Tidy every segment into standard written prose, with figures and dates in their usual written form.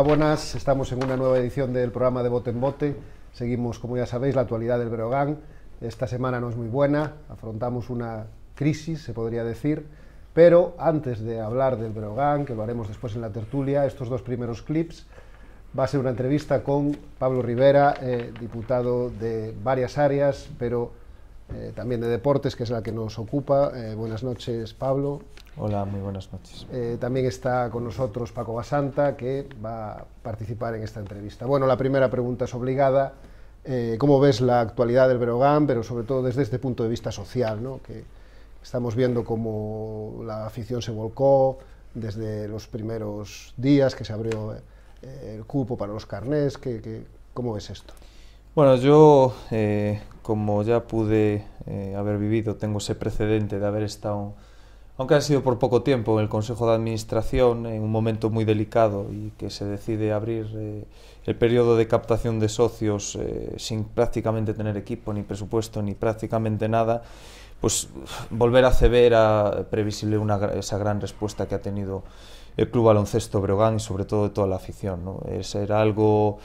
Hola, buenas. Estamos en una nueva edición del programa de Bote en Bote. Seguimos, como ya sabéis, la actualidad del Breogán. Esta semana no es muy buena, afrontamos una crisis, se podría decir, pero antes de hablar del Breogán, que lo haremos después en la tertulia, estos dos primeros clips, va a ser una entrevista con Pablo Rivera, diputado de varias áreas, pero también de deportes, que es la que nos ocupa. Buenas noches, Pablo. Hola, muy buenas noches. También está con nosotros Paco Basanta, que va a participar en esta entrevista. Bueno, la primera pregunta es obligada. ¿Cómo ves la actualidad del Breogán, pero sobre todo desde este punto de vista social, ¿no? Que estamos viendo cómo la afición se volcó desde los primeros días que se abrió el cupo para los carnés? ¿Cómo ves esto? Bueno, yo, como ya pude haber vivido, tengo ese precedente de haber estado, aunque ha sido por poco tiempo, en el Consejo de Administración, en un momento muy delicado y que se decide abrir el periodo de captación de socios sin prácticamente tener equipo, ni presupuesto, ni prácticamente nada, pues volver a CB era previsible esa gran respuesta que ha tenido el Club Baloncesto Breogán y sobre todo de toda la afición, ¿no? Era algo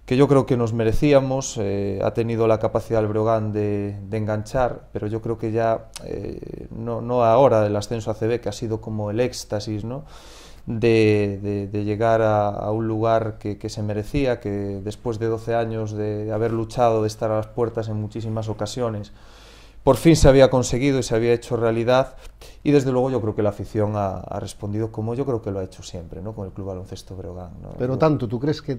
que yo creo que nos merecíamos. Ha tenido la capacidad el Breogán de enganchar, pero yo creo que ya, no ahora el ascenso a CB, que ha sido como el éxtasis, ¿no? de llegar a un lugar que se merecía, que después de 12 años de haber luchado, de estar a las puertas en muchísimas ocasiones, por fin se había conseguido y se había hecho realidad. Y desde luego yo creo que la afición ha respondido como yo creo que lo ha hecho siempre, ¿no? Con el Club Baloncesto Breogán, ¿no? Pero tanto, ¿tú crees que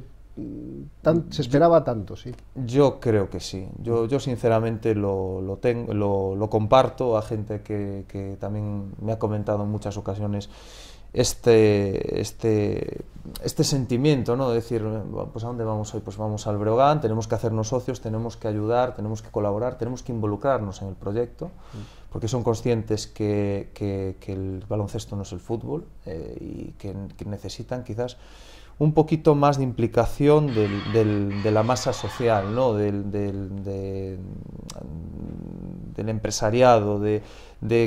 se esperaba tanto? Sí. Yo creo que sí. Yo sinceramente lo comparto a gente que también me ha comentado en muchas ocasiones este sentimiento, ¿no? De decir, pues ¿a dónde vamos hoy? Pues vamos al Breogán, tenemos que hacernos socios, tenemos que ayudar, tenemos que colaborar, tenemos que involucrarnos en el proyecto, porque son conscientes que el baloncesto no es el fútbol y que necesitan quizás un poquito más de implicación de la masa social, ¿no? del empresariado, de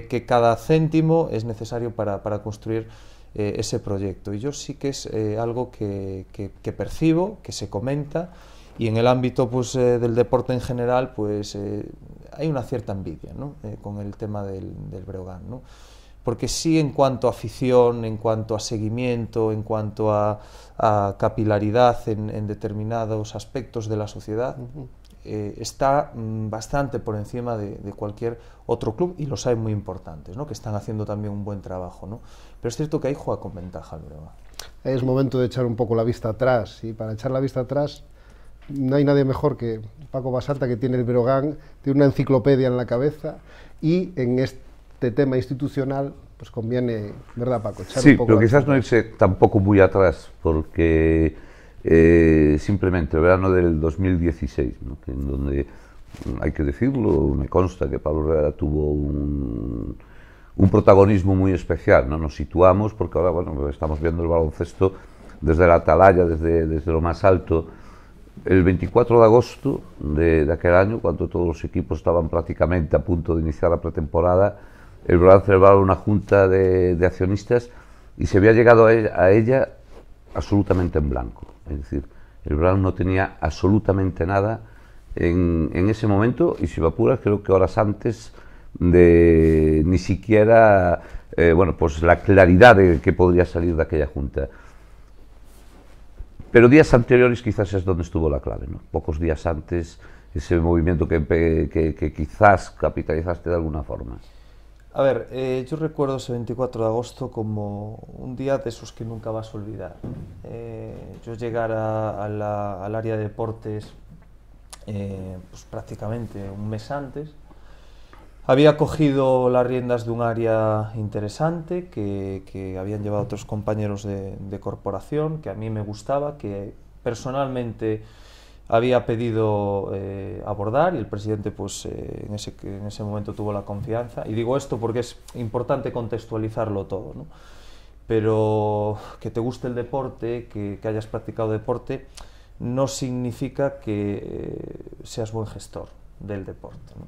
que cada céntimo es necesario para construir ese proyecto. Y yo sí que es algo que percibo, que se comenta, y en el ámbito pues, del deporte en general pues, hay una cierta envidia, ¿no? Con el tema del Breogán, ¿no? Porque sí, en cuanto a afición, en cuanto a seguimiento, en cuanto a capilaridad en determinados aspectos de la sociedad, está bastante por encima de cualquier otro club, y los hay muy importantes, ¿no? Que están haciendo también un buen trabajo, ¿no? Pero es cierto que ahí juega con ventaja el Breogán. Es momento de echar un poco la vista atrás, y para echar la vista atrás no hay nadie mejor que Paco Basanta, que tiene el Breogán, tiene una enciclopedia en la cabeza, y en este tema institucional pues conviene, ¿verdad, Paco? Echar sí, un poco pero quizás no irse tampoco muy atrás, porque simplemente el verano del 2016, ¿no? Que en donde, hay que decirlo, me consta que Pablo Rivera tuvo un protagonismo muy especial, ¿no? Nos situamos, porque ahora, bueno, estamos viendo el baloncesto desde la atalaya, desde lo más alto. El 24 de agosto de aquel año, cuando todos los equipos estaban prácticamente a punto de iniciar la pretemporada, el Breogán celebraba una junta de accionistas y se había llegado a ella absolutamente en blanco. Es decir, el Breogán no tenía absolutamente nada en ese momento, y si me apuras, creo que horas antes de ni siquiera bueno, pues la claridad de que podría salir de aquella junta. Pero días anteriores quizás es donde estuvo la clave, ¿no? Pocos días antes, ese movimiento que quizás capitalizaste de alguna forma. A ver, yo recuerdo ese 24 de agosto como un día de esos que nunca vas a olvidar. Yo llegar al área de deportes pues prácticamente un mes antes. Había cogido las riendas de un área interesante que habían llevado otros compañeros de corporación, que a mí me gustaba, que personalmente había pedido abordar, y el presidente pues en ese momento tuvo la confianza. Y digo esto porque es importante contextualizarlo todo, ¿no? Pero que te guste el deporte, que hayas practicado deporte, no significa que seas buen gestor del deporte, ¿no?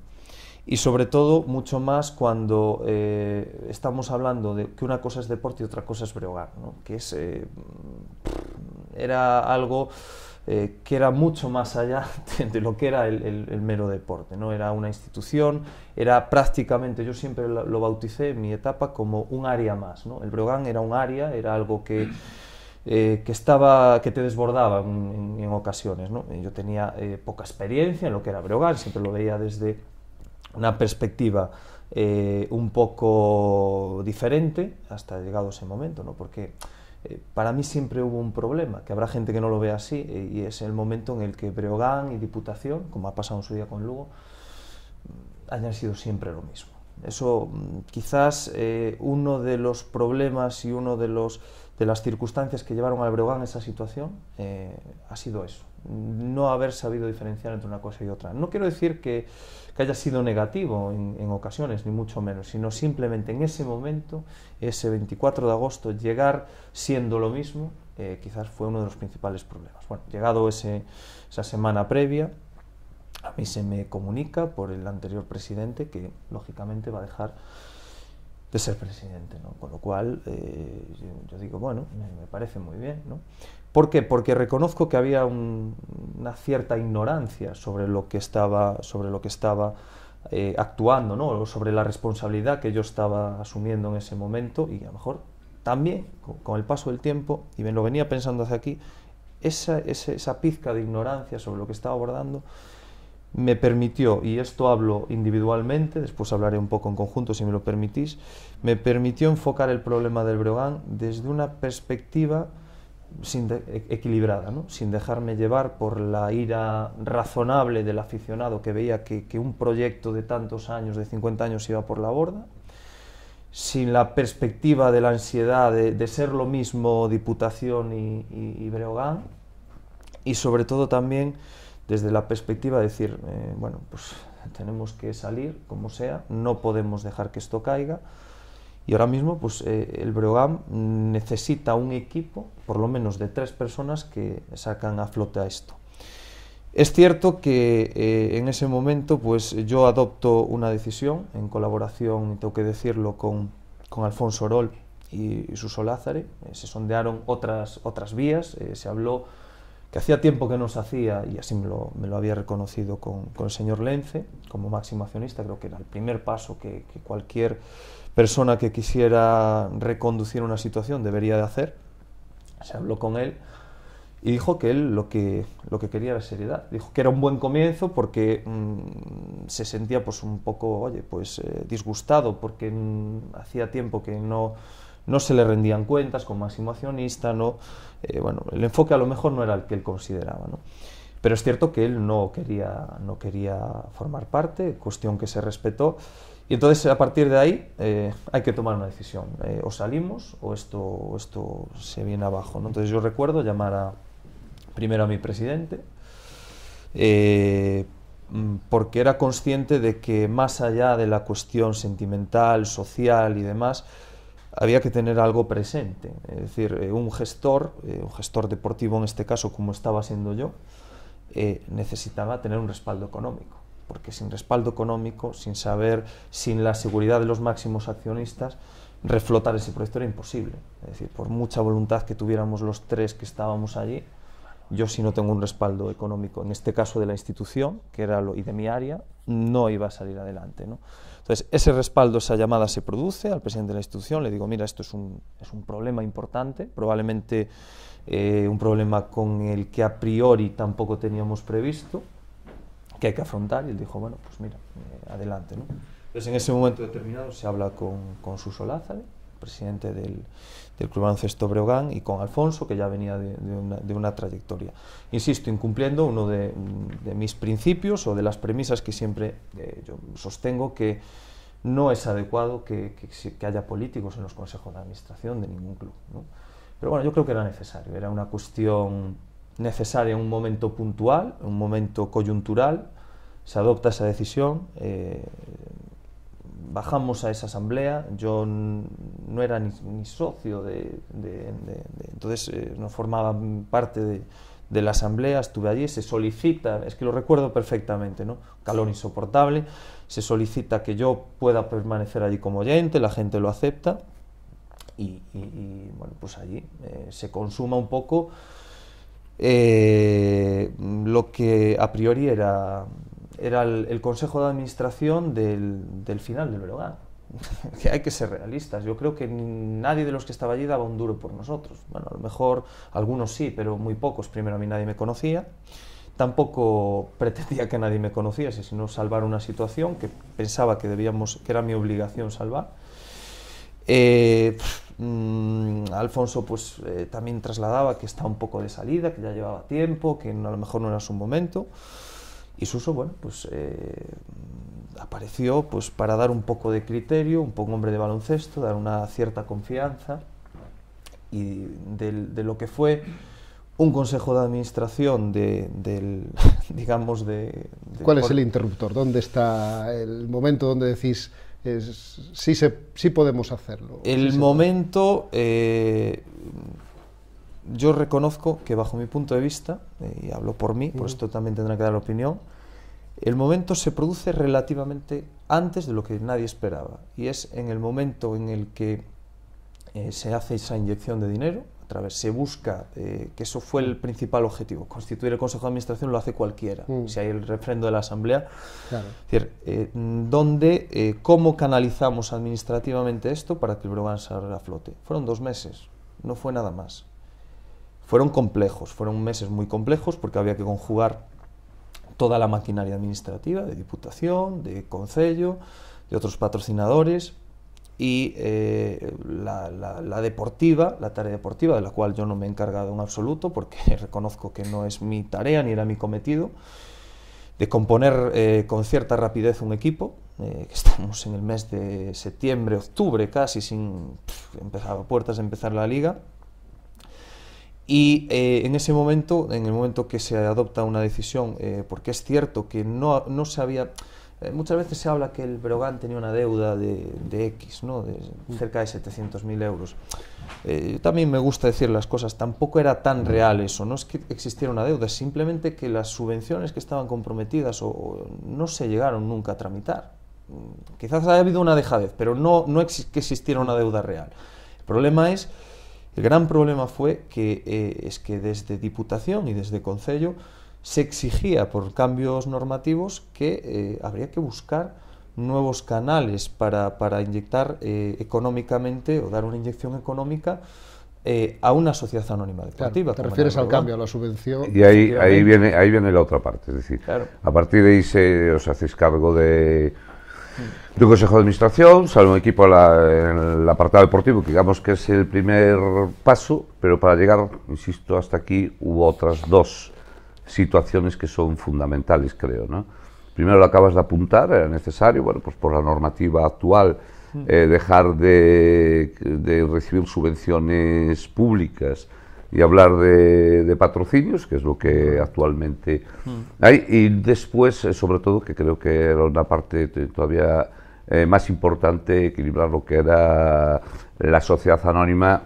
Y sobre todo, mucho más cuando estamos hablando de que una cosa es deporte y otra cosa es Breogán, ¿no? Que es era algo que era mucho más allá de lo que era el mero deporte, ¿no? Era una institución, era prácticamente, yo siempre lo bauticé en mi etapa como un área más, ¿no? El Breogán era un área, era algo que te desbordaba en ocasiones, ¿no? Yo tenía poca experiencia en lo que era Breogán, siempre lo veía desde una perspectiva un poco diferente hasta llegado ese momento, ¿no? Porque para mí siempre hubo un problema, que habrá gente que no lo ve así, y es el momento en el que Breogán y Diputación, como ha pasado en su día con Lugo, hayan sido siempre lo mismo. Eso quizás uno de los problemas y uno de las circunstancias que llevaron al Breogán a esa situación ha sido eso, no haber sabido diferenciar entre una cosa y otra. No quiero decir que haya sido negativo en ocasiones, ni mucho menos, sino simplemente en ese momento, ese 24 de agosto, llegar siendo lo mismo, quizás fue uno de los principales problemas. Bueno, llegado esa semana previa, a mí se me comunica por el anterior presidente que, lógicamente, va a dejar de ser presidente, ¿no? Con lo cual, yo digo, bueno, me parece muy bien, ¿no? ¿Por qué? Porque reconozco que había una cierta ignorancia sobre lo que estaba actuando, ¿no? O sobre la responsabilidad que yo estaba asumiendo en ese momento, y a lo mejor también, con el paso del tiempo, y me lo venía pensando hacia aquí, esa pizca de ignorancia sobre lo que estaba abordando me permitió, y esto hablo individualmente, después hablaré un poco en conjunto si me lo permitís, me permitió enfocar el problema del Breogán desde una perspectiva equilibrada, ¿no? Sin dejarme llevar por la ira razonable del aficionado que veía que un proyecto de tantos años, de 50 años, iba por la borda, sin la perspectiva de la ansiedad de ser lo mismo Diputación y Breogán, y sobre todo también desde la perspectiva de decir, bueno, pues tenemos que salir como sea, no podemos dejar que esto caiga, y ahora mismo pues el Breogán necesita un equipo, por lo menos de 3 personas que sacan a flote a esto. Es cierto que en ese momento pues yo adopto una decisión en colaboración, tengo que decirlo, con Alfonso Orol y Suso Lázare. Se sondearon otras vías, se habló que hacía tiempo que no se hacía, y así me lo había reconocido con el señor Lence como máximo accionista. Creo que era el primer paso que cualquier persona que quisiera reconducir una situación debería de hacer. Se habló con él y dijo que él lo que quería era seriedad. Dijo que era un buen comienzo porque se sentía pues un poco, oye, pues disgustado porque hacía tiempo que no se le rendían cuentas como máximo accionista, ¿no? Bueno, el enfoque a lo mejor no era el que él consideraba, ¿no? Pero es cierto que él no quería formar parte, cuestión que se respetó, y entonces a partir de ahí hay que tomar una decisión, o salimos o esto se viene abajo, ¿no? Entonces yo recuerdo llamar primero a mi presidente, porque era consciente de que más allá de la cuestión sentimental, social y demás, había que tener algo presente, es decir, un gestor deportivo en este caso, como estaba siendo yo, necesitaba tener un respaldo económico, porque sin respaldo económico, sin la seguridad de los máximos accionistas, reflotar ese proyecto era imposible. Es decir, por mucha voluntad que tuviéramos los 3 que estábamos allí, yo si no tengo un respaldo económico, en este caso de la institución, que era y de mi área, no iba a salir adelante, ¿no? Entonces, ese respaldo, esa llamada se produce al presidente de la institución, le digo, mira, esto es un problema importante, probablemente un problema con el que a priori tampoco teníamos previsto, que hay que afrontar, y él dijo, bueno, pues mira, adelante, ¿no? Entonces, en ese momento determinado se habla con Suso Lázare, presidente del Club Baloncesto Breogán, y con Alfonso, que ya venía de una trayectoria. Insisto, incumpliendo uno de mis principios o de las premisas que siempre yo sostengo, que no es adecuado que haya políticos en los consejos de administración de ningún club, ¿no? Pero bueno, yo creo que era necesario, era una cuestión necesaria en un momento puntual, en un momento coyuntural, se adopta esa decisión, bajamos a esa asamblea, yo no era ni socio entonces no formaba parte de la asamblea, estuve allí, se solicita, es que lo recuerdo perfectamente, ¿no? Calor insoportable, se solicita que yo pueda permanecer allí como oyente, la gente lo acepta, y bueno, pues allí se consuma un poco lo que a priori era el Consejo de Administración del final del Breogán. Que hay que ser realistas. Yo creo que nadie de los que estaba allí daba un duro por nosotros. Bueno, a lo mejor algunos sí, pero muy pocos. Primero, a mí nadie me conocía. Tampoco pretendía que nadie me conociese, sino salvar una situación que pensaba que era mi obligación salvar. Alfonso pues también trasladaba que estaba un poco de salida, que ya llevaba tiempo, que a lo mejor no era su momento. Y Suso, bueno, pues apareció pues para dar un poco de criterio, un poco hombre de baloncesto, dar una cierta confianza y de lo que fue un consejo de administración digamos ¿Cuál es el interruptor? ¿Dónde está el momento donde decís sí podemos hacerlo? El momento, yo reconozco que bajo mi punto de vista, y hablo por mí, por esto también tendrá que dar opinión, el momento se produce relativamente antes de lo que nadie esperaba, y es en el momento en el que se hace esa inyección de dinero, se busca, que eso fue el principal objetivo, constituir el Consejo de Administración lo hace cualquiera, si hay el refrendo de la Asamblea, claro. Es decir, cómo canalizamos administrativamente esto para que el Breogán salga a flote. Fueron 2 meses, no fue nada más. Fueron complejos, fueron meses muy complejos porque había que conjugar toda la maquinaria administrativa de Diputación, de Concello, de otros patrocinadores y la deportiva, la tarea deportiva, de la cual yo no me he encargado en absoluto porque reconozco que no es mi tarea ni era mi cometido, de componer con cierta rapidez un equipo, que estamos en el mes de septiembre, octubre casi, a puertas de empezar la liga. Y en ese momento, en el momento que se adopta una decisión, porque es cierto que no se había... muchas veces se habla que el Breogán tenía una deuda de X, ¿no? De cerca de 700.000 euros. También me gusta decir las cosas, tampoco era tan real eso, no es que existiera una deuda, es simplemente que las subvenciones que estaban comprometidas no se llegaron nunca a tramitar. Quizás haya habido una dejadez, pero no que existiera una deuda real. El gran problema fue que desde Diputación y desde Concello se exigía por cambios normativos que habría que buscar nuevos canales para inyectar económicamente o dar una inyección económica a una sociedad anónima deportiva. Claro, te refieres al cambio, a la subvención. Y ahí viene la otra parte, es decir, claro. A partir de ahí os hacéis cargo de un consejo de administración, sale un equipo en el apartado deportivo, que digamos que es el primer paso, pero para llegar, insisto, hasta aquí hubo otras 2 situaciones que son fundamentales, creo, ¿no? Primero lo acabas de apuntar, era necesario, bueno, pues por la normativa actual, dejar de recibir subvenciones públicas y hablar de patrocinios, que es lo que actualmente hay, y después, sobre todo, que creo que era una parte todavía más importante, equilibrar lo que era la sociedad anónima,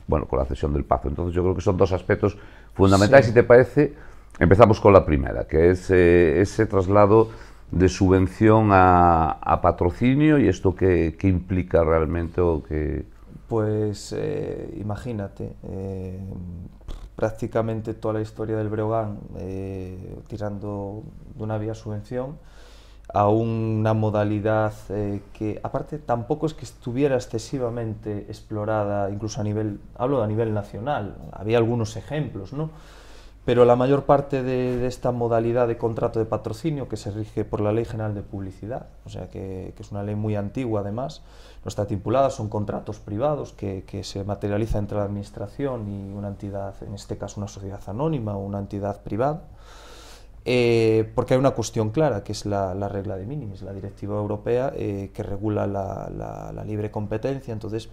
bueno, con la cesión del Pazo. Entonces yo creo que son 2 aspectos fundamentales. Sí. Si te parece, empezamos con la primera, que es ese traslado de subvención a patrocinio, y esto qué implica realmente o qué... Pues imagínate, prácticamente toda la historia del Breogán tirando de una vía subvención a una modalidad que aparte tampoco es que estuviera excesivamente explorada, incluso hablo a nivel nacional, había algunos ejemplos, ¿no? Pero la mayor parte de esta modalidad de contrato de patrocinio, que se rige por la Ley General de Publicidad, o sea que es una ley muy antigua además, no está estipulada, son contratos privados que se materializa entre la administración y una entidad, en este caso una sociedad anónima o una entidad privada, porque hay una cuestión clara, que es la regla de minimis, la directiva europea que regula la libre competencia. Entonces,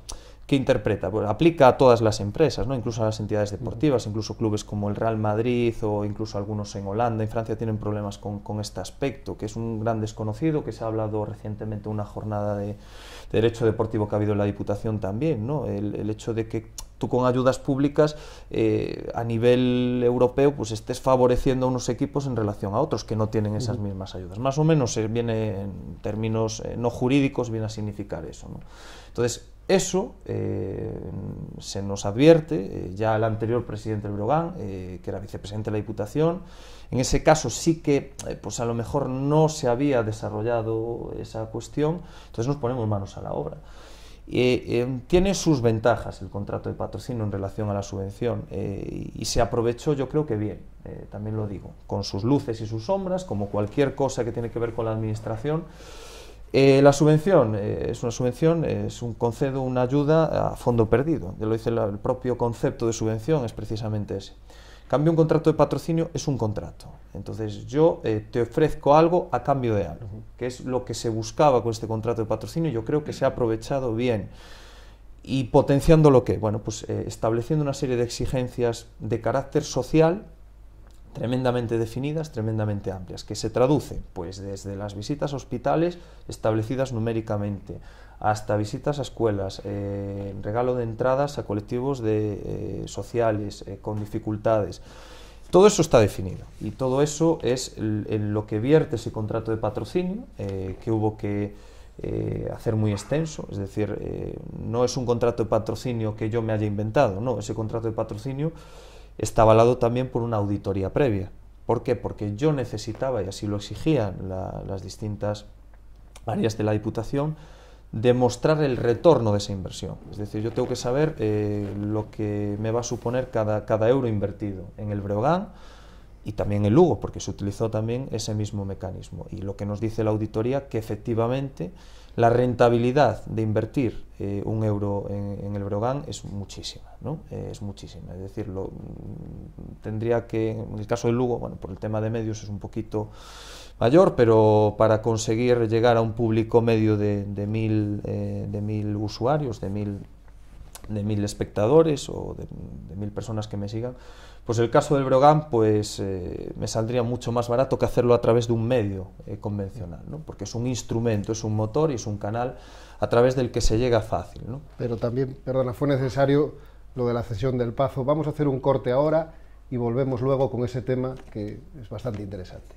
¿qué interpreta? Bueno, aplica a todas las empresas, ¿no? Incluso a las entidades deportivas, incluso clubes como el Real Madrid o incluso algunos en Holanda, en Francia tienen problemas con este aspecto, que es un gran desconocido, que se ha hablado recientemente en una jornada de derecho deportivo que ha habido en la Diputación también, ¿no? El hecho de que tú con ayudas públicas a nivel europeo pues estés favoreciendo a unos equipos en relación a otros que no tienen esas mismas ayudas. Más o menos viene en términos no jurídicos, viene a significar eso, ¿no? Entonces, eso se nos advierte, ya el anterior presidente del Breogán, que era vicepresidente de la Diputación, en ese caso sí que pues a lo mejor no se había desarrollado esa cuestión, entonces nos ponemos manos a la obra. Tiene sus ventajas el contrato de patrocinio en relación a la subvención y se aprovechó, yo creo que bien, también lo digo, con sus luces y sus sombras, como cualquier cosa que tiene que ver con la administración. La subvención es una subvención, es un concedo, una ayuda a fondo perdido, ya lo dice el propio concepto de subvención, es precisamente ese. En cambio, un contrato de patrocinio es un contrato, entonces yo te ofrezco algo a cambio de algo, que es lo que se buscaba con este contrato de patrocinio. Yo creo que se ha aprovechado bien y potenciando lo que, bueno, pues estableciendo una serie de exigencias de carácter social tremendamente definidas, tremendamente amplias, que se traduce pues desde las visitas a hospitales establecidas numéricamente, hasta visitas a escuelas, regalo de entradas a colectivos sociales con dificultades. Todo eso está definido y todo eso es en lo que vierte ese contrato de patrocinio, que hubo que hacer muy extenso, es decir, no es un contrato de patrocinio que yo me haya inventado, no, ese contrato de patrocinio está avalado también por una auditoría previa. ¿Por qué? Porque yo necesitaba, y así lo exigían las distintas áreas de la Diputación, demostrar el retorno de esa inversión. Es decir, yo tengo que saber lo que me va a suponer cada euro invertido en el Breogán y también en Lugo, porque se utilizó también ese mismo mecanismo. Y lo que nos dice la auditoría, que efectivamente la rentabilidad de invertir un euro en el Breogán es muchísima, ¿no? Es muchísima. Es decir, tendría que, en el caso del Lugo, bueno, por el tema de medios es un poquito mayor, pero para conseguir llegar a un público medio de 1000 usuarios, de 1000 espectadores o de 1000 personas que me sigan, pues el caso del Breogán pues me saldría mucho más barato que hacerlo a través de un medio convencional, ¿no? Porque es un instrumento, es un motor y es un canal a través del que se llega fácil, ¿no? Pero también, perdona, fue necesario lo de la cesión del Pazo. Vamos a hacer un corte ahora y volvemos luego con ese tema que es bastante interesante.